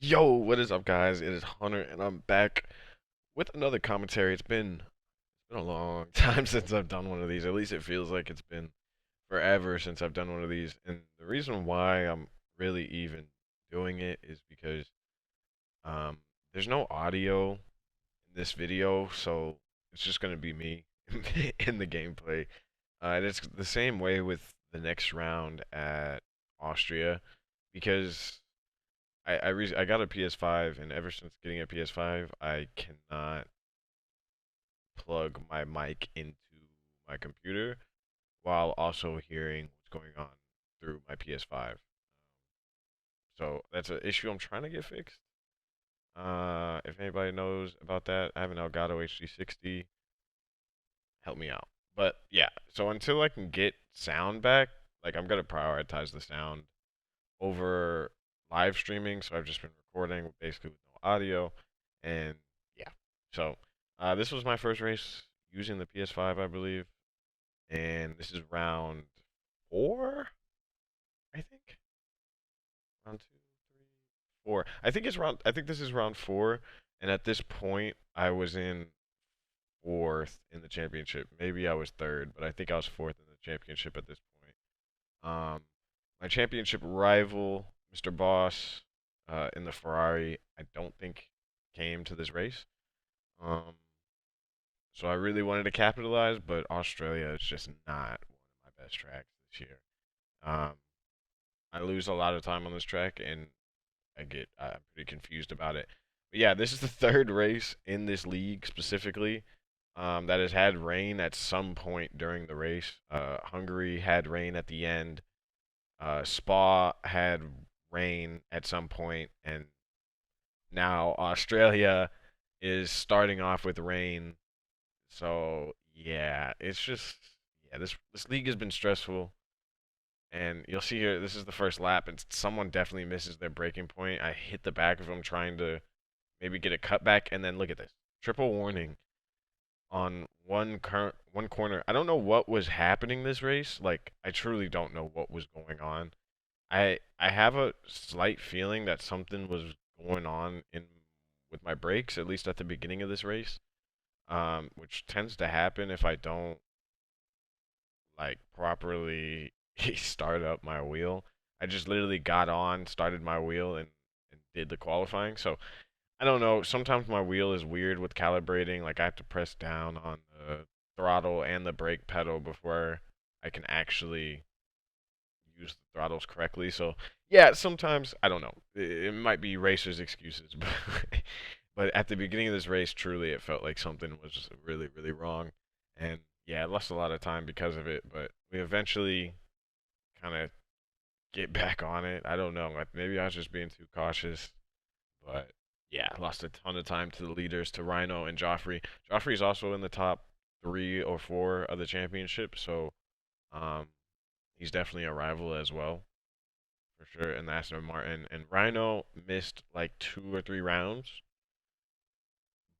Yo, what is up, guys? It is Hunter, and I'm back with another commentary. It's been a long time since I've done one of these. At least it feels like it's been forever since I've done one of these. And the reason why I'm really even doing it is because um, there's no audio in this video, so it's just gonna be me in the gameplay. And it's the same way with the next round at Austria because I got a PS5, and ever since getting a PS5, I cannot plug my mic into my computer while also hearing what's going on through my PS5. So that's an issue I'm trying to get fixed. If anybody knows about that, I have an Elgato HD60. Help me out. But yeah, so until I can get sound back, like I'm gonna prioritize the sound over live streaming. So I've just been recording basically with no audio, and yeah. So this was my first race using the PS5, I believe, and this is round four, I think. Round two, three, four. I think it's round. I think this is round four, and at this point, I was in fourth in the championship. Maybe I was third, but I think I was fourth in the championship at this point. My championship rival, Mr. Boss, in the Ferrari, I don't think came to this race. Um, so I really wanted to capitalize, but Australia is just not one of my best tracks this year. Um, I lose a lot of time on this track, and I'm pretty confused about it. But yeah, this is the third race in this league specifically that has had rain at some point during the race. Hungary had rain at the end. Spa had rain at some point, and now Australia is starting off with rain. So yeah, it's just this league has been stressful, and you'll see here this is the first lap, and someone definitely misses their braking point. I hit the back of him trying to maybe get a cutback, and then look at this triple warning on one corner. I don't know what was happening this race. Like I truly don't know what was going on. I have a slight feeling that something was going on in with my brakes, at least at the beginning of this race, which tends to happen if I don't like properly start up my wheel. I just literally got on, started my wheel, and did the qualifying. So I don't know. Sometimes my wheel is weird with calibrating. Like I have to press down on the throttle and the brake pedal before I can actually use the throttles correctly. So yeah, sometimes I don't know. It might be racers' excuses, but at the beginning of this race, truly it felt like something was just really really wrong, and yeah, I lost a lot of time because of it. But we eventually kind of get back on it. I don't know. Maybe I was just being too cautious, but yeah, I lost a ton of time to the leaders, to Rhino and Joffrey. Joffrey's also in the top 3 or 4 of the championship, so um, he's definitely a rival as well, for sure, in the Aston Martin. And Rhino missed like 2 or 3 rounds,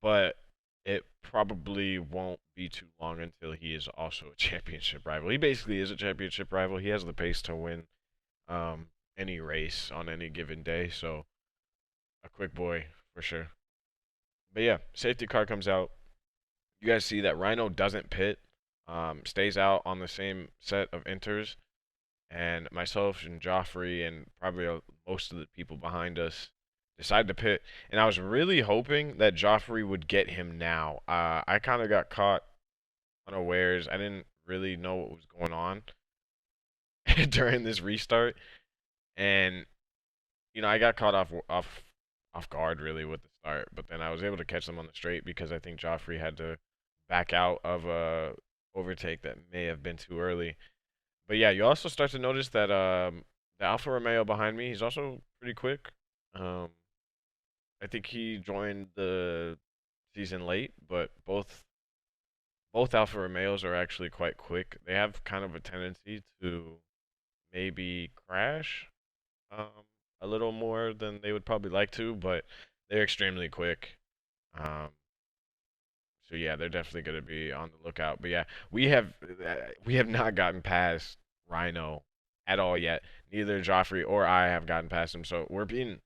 but it probably won't be too long until he is also a championship rival. He basically is a championship rival. He has the pace to win um, any race on any given day, so a quick boy for sure. But yeah, safety car comes out. You guys see that Rhino doesn't pit, stays out on the same set of inters, and myself and Joffrey and probably most of the people behind us decide to pit. And I was really hoping that Joffrey would get him now. I kind of got caught unawares. I didn't really know what was going on during this restart, and I got caught off guard really with the start. But then I was able to catch them on the straight because I think Joffrey had to back out of a overtake that may have been too early. But yeah, you also start to notice that the Alfa Romeo behind me, he's also pretty quick. Um, I think he joined the season late, but both Alfa Romeos are actually quite quick. They have kind of a tendency to maybe crash um, a little more than they would probably like to, but they're extremely quick. Um, so yeah, they're definitely going to be on the lookout. But yeah, we have not gotten past Rhino at all yet. Neither Joffrey or I have gotten past him. So we're being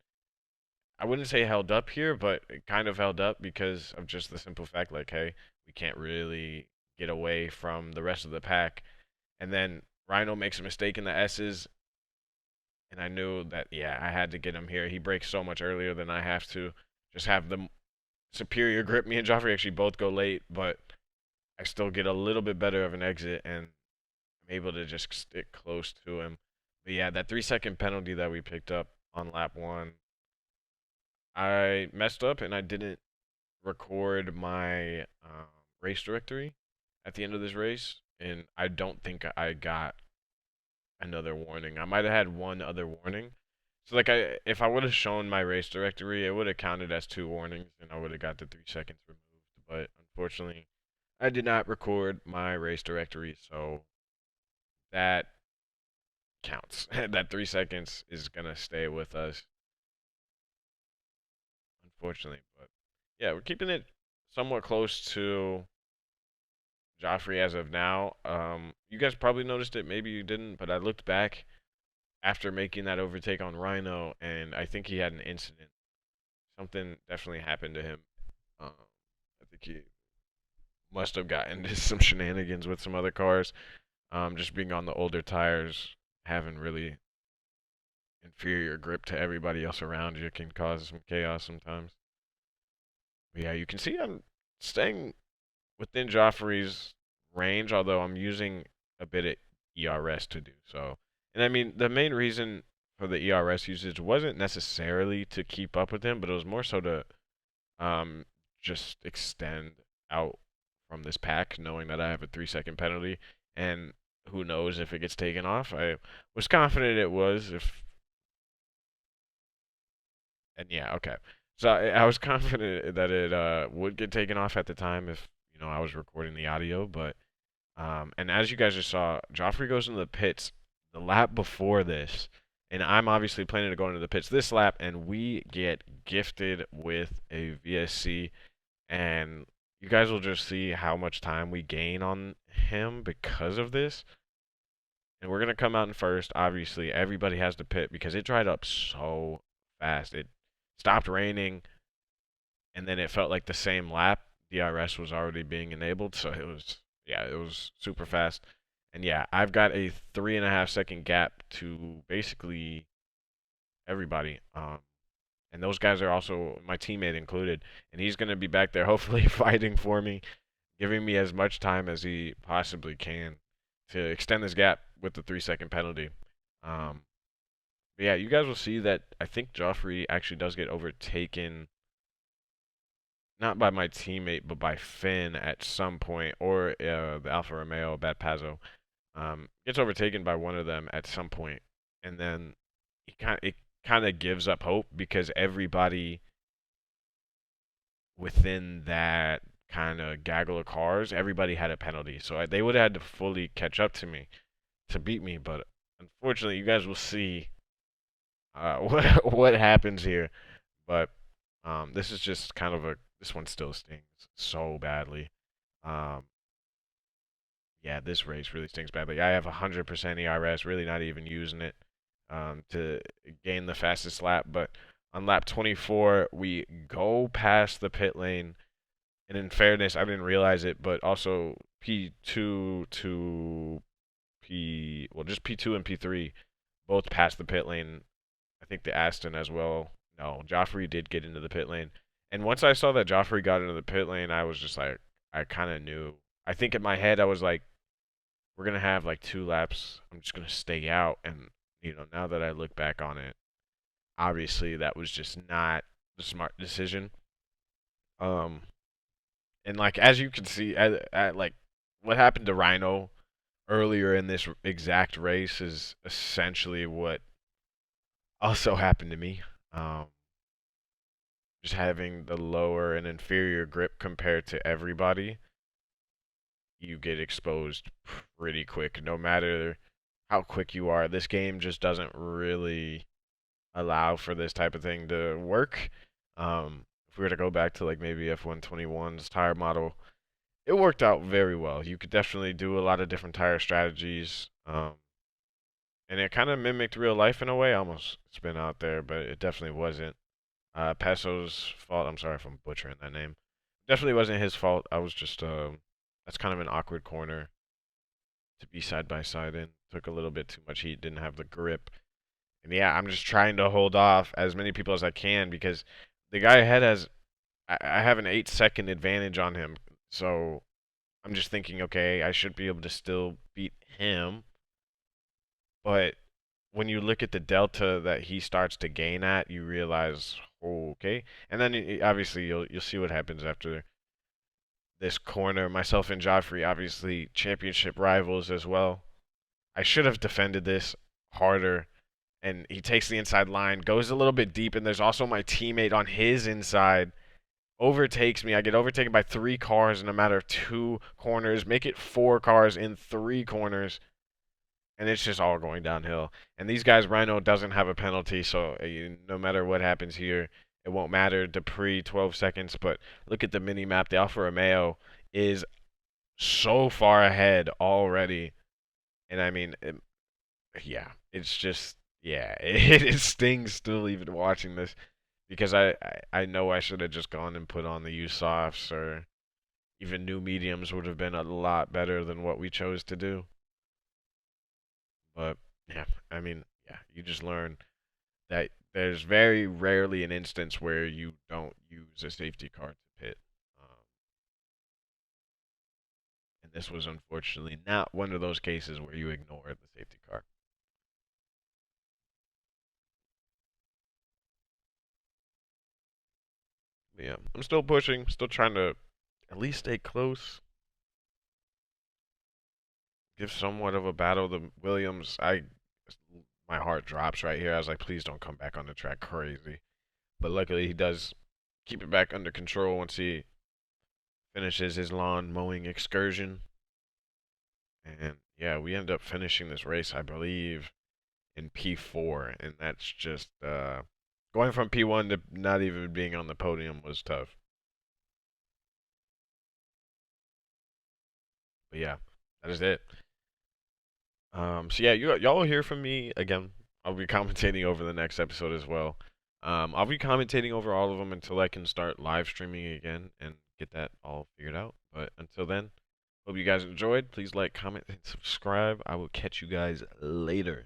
I wouldn't say held up here, but it kind of held up because of just the simple fact, like, hey, we can't really get away from the rest of the pack. And then Rhino makes a mistake in the S's, and I knew that, yeah, I had to get him here. He breaks so much earlier than I have to. Just have the superior grip. Me and Joffrey actually both go late, but I still get a little bit better of an exit, and I'm able to just stick close to him. But yeah, that 3-second penalty that we picked up on lap 1, I messed up and I didn't record my race directory at the end of this race, and I don't think I got another warning. I might have had one other warning. So like if I would have shown my race directory, it would have counted as 2 warnings, and I would have got the 3 seconds removed. But unfortunately, I did not record my race directory, so that counts. That 3 seconds is gonna stay with us, unfortunately. But yeah, we're keeping it somewhat close to Joffrey as of now. You guys probably noticed it, maybe you didn't, but I looked back after making that overtake on Rhino, and I think he had an incident. Something definitely happened to him. I think he must have gotten into some shenanigans with some other cars. Just being on the older tires, having really inferior grip to everybody else around you can cause some chaos sometimes. But yeah, you can see I'm staying within Joffrey's range, although I'm using a bit of ERS to do so. And I mean, the main reason for the ERS usage wasn't necessarily to keep up with him, but it was more so to um, just extend out from this pack, knowing that I have a 3 second penalty, and who knows if it gets taken off. I was confident it was, if and yeah, okay. So I was confident that it would get taken off at the time if I was recording the audio, but and as you guys just saw, Joffrey goes into the pits the lap before this, and I'm obviously planning to go into the pits this lap, and we get gifted with a VSC, and you guys will just see how much time we gain on him because of this. And we're gonna come out in first. Obviously, everybody has to pit because it dried up so fast. It stopped raining, and then it felt like the same lap. DRS was already being enabled, so it was, yeah, it was super fast. And yeah, I've got a 3.5 second gap to basically everybody. And those guys are also my teammate included, and he's gonna be back there hopefully fighting for me, giving me as much time as he possibly can to extend this gap with the 3 second penalty. Um, but yeah, you guys will see that I think Joffrey actually does get overtaken, not by my teammate, but by Finn at some point, or the Alfa Romeo, Bad Pazzo. Gets overtaken by one of them at some point, and then it kind of gives up hope because everybody within that kind of gaggle of cars, everybody had a penalty, so they would have had to fully catch up to me to beat me. But unfortunately, you guys will see what happens here. But this is just kind of this one still stings so badly. Um, yeah, this race really stings badly. I have 100% ERS, really not even using it to gain the fastest lap. But on lap 24, we go past the pit lane. And in fairness, I didn't realize it, but also P2 to just P2 and P3 both passed the pit lane. I think the Aston as well. No, Joffrey did get into the pit lane. And once I saw that Joffrey got into the pit lane, I was just like, I kind of knew. I think in my head, I was like, we're going to have like 2 laps. I'm just going to stay out. And, now that I look back on it, obviously that was just not the smart decision. Um, and like, as you can see, like, what happened to Rhino earlier in this exact race is essentially what also happened to me. Just having the lower and inferior grip compared to everybody, you get exposed pretty quick. No matter how quick you are, this game just doesn't really allow for this type of thing to work. If we were to go back to like maybe F121's tire model, it worked out very well. You could definitely do a lot of different tire strategies. And it kind of mimicked real life in a way. I almost spin out there, but it definitely wasn't. Passo's fault. I'm sorry if I'm butchering that name. Definitely wasn't his fault. I was just that's kind of an awkward corner to be side by side in. Took a little bit too much heat. Didn't have the grip. And yeah, I'm just trying to hold off as many people as I can because the guy ahead has I have an 8-second advantage on him. So I'm just thinking, okay, I should be able to still beat him. But when you look at the delta that he starts to gain at, you realize, oh, okay. And then obviously you'll see what happens after this corner. Myself and Joffrey, obviously championship rivals as well. I should have defended this harder. And he takes the inside line, goes a little bit deep, and there's also my teammate on his inside. Overtakes me. I get overtaken by 3 cars in a matter of 2 corners. Make it 4 cars in 3 corners. And it's just all going downhill. And these guys, Rhino doesn't have a penalty, so no matter what happens here, it won't matter. Dupree, 12 seconds. But look at the mini map. The Alfa Romeo is so far ahead already. And I mean, yeah, it's just, yeah, it stings still even watching this because I know I should have just gone and put on the U softs or even new mediums would have been a lot better than what we chose to do. But yeah, I mean, yeah, you just learn that there's very rarely an instance where you don't use a safety car to pit. And this was unfortunately not one of those cases where you ignore the safety car. But yeah, I'm still pushing, still trying to at least stay close. Give somewhat of a battle to Williams. My heart drops right here. I was like, please don't come back on the track crazy. But luckily he does keep it back under control once he finishes his lawn mowing excursion. And yeah, we end up finishing this race, I believe, in P4, and that's just going from P1 to not even being on the podium was tough. But yeah, that is it. So yeah, y'all will hear from me again. I'll be commentating over the next episode as well. I'll be commentating over all of them until I can start live streaming again and get that all figured out. But until then, hope you guys enjoyed. Please like, comment, and subscribe. I will catch you guys later.